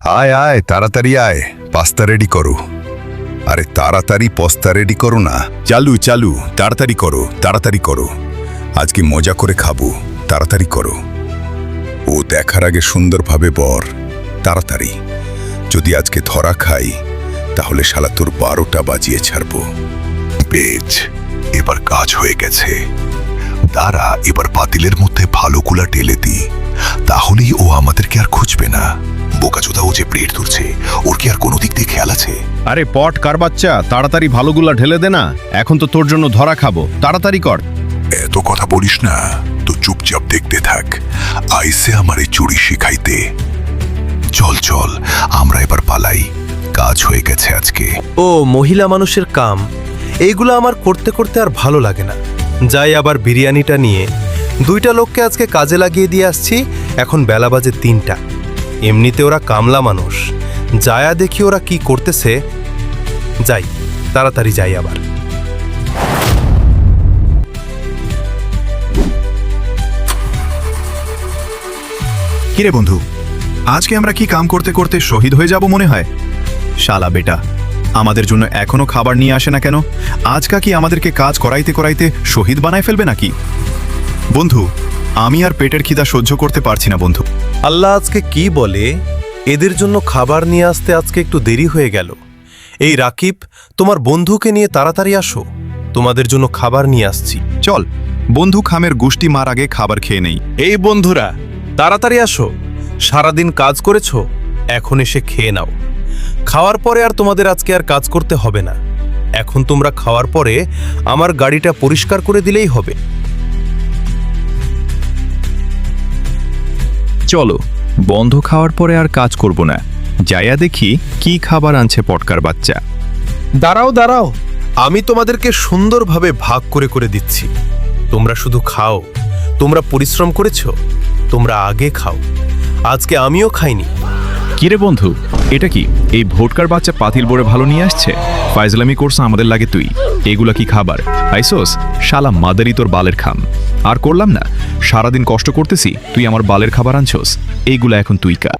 আয় আয়, তাড়াতাড়ি আয়, পাস্তা রেডি করো। আরে তাড়াতাড়ি পাস্তা রেডি করো না। চালু চালু, তাড়াতাড়ি করো, তাড়াতাড়ি করো। আজকে মজা করে খাবো, তাড়াতাড়ি করো। ও দেখার আগে সুন্দরভাবে বর, তাড়াতাড়ি। যদি আজকে ধরা খাই তাহলে শালা তোর 12টা বাজিয়ে ছাড়বো। বেশ, এবার কাজ হয়ে গেছে। দাঁড়া, এবার পাতিলের মধ্যে ভালো গুলা ঢেলে দি, তাহলেই ও আমাদেরকে আর খুঁজবে না। বোকাচোদা, ও যে প্লেট ধরছে, ওর কি আর কোনো দিক দিয়ে খেয়াল আছে? আরে পট কার বাচ্চা, তাড়াতাড়ি ভালোগুলা ঢেলে দে না, এখন তো তোর জন্য ধরা খাবো, তাড়াতাড়ি কর। এত কথা বলিস না তো, চুপচাপ দেখতে থাক। আইসে আমার এই চুরি শিখাইতে। চল চল, আমরা এবার পালাই, কাজ হয়ে গেছে আজকে। ও মহিলা মানুষের কাম, এইগুলো আমার করতে করতে আর ভালো লাগে না। যাই আবার বিরিয়ানিটা নিয়ে। 2টা লোককে আজকে কাজে লাগিয়ে দিয়ে আসছি, এখন বেলা বাজে 3টা। এমনিতে ওরা কামলা মানুষ, যায়া দেখি ওরা কি করতেছে। যাই, তাড়াতাড়ি যাই আবার। কিরে বন্ধু, আজকে আমরা কি কাম করতে করতে শহীদ হয়ে যাব মনে হয়? শালা বেটা, আমাদের জন্য এখনো খাবার নিয়ে আসে না কেন? আজকা কি আমাদেরকে কাজ করাইতে করাইতে শহীদ বানায় ফেলবে নাকি? বন্ধু, আমি আর পেটের খিদা সহ্য করতে পারছি না বন্ধু। আল্লাহ আজকে কি বলে, এদের জন্য খাবার নিয়ে আসতে আজকে একটু দেরি হয়ে গেল। এই রাকিব, তোমার বন্ধুকে নিয়ে তাড়াতাড়ি আসো, তোমাদের জন্য খাবার নিয়ে আসছি। চল, বন্ধু খামের গুষ্টি মার আগে খাবার খেয়ে নেই। এই বন্ধুরা, তাড়াতাড়ি আসো, সারাদিন কাজ করেছো, এখন এসে খেয়ে নাও। খাওয়ার পরে আর তোমাদের আজকে আর কাজ করতে হবে না। এখন তোমরা খাওয়ার পরে আমার গাড়িটা পরিষ্কার করে দিলেই হবে। চলো, বন্ধ খাওয়ার পরে আর কাজ করব না, যাইয়া দেখি কি খাবার আনছে পটকার বাচ্চা। দাঁড়াও দাঁড়াও, আমি তোমাদেরকে সুন্দরভাবে ভাগ করে করে দিচ্ছি। তোমরা শুধু খাও, তোমরা পরিশ্রম করেছো, তোমরা আগে খাও। আজকে আমিও খাইনি। কিরে বন্ধু, এটা কি এই ভোটকার বাচ্চা পাতিল বড়ে ভালো নিয়ে আসছে? ফাইজলামি কোর্স আমাদের লাগে তুই, এগুলা কি খাবার আইসোস? শালা মাদারি তোর বালের খাম। আর করলাম না, সারাদিন কষ্ট করতেছি, তুই আমার বালের খাবার আনছোস, এইগুলা এখন তুই কা।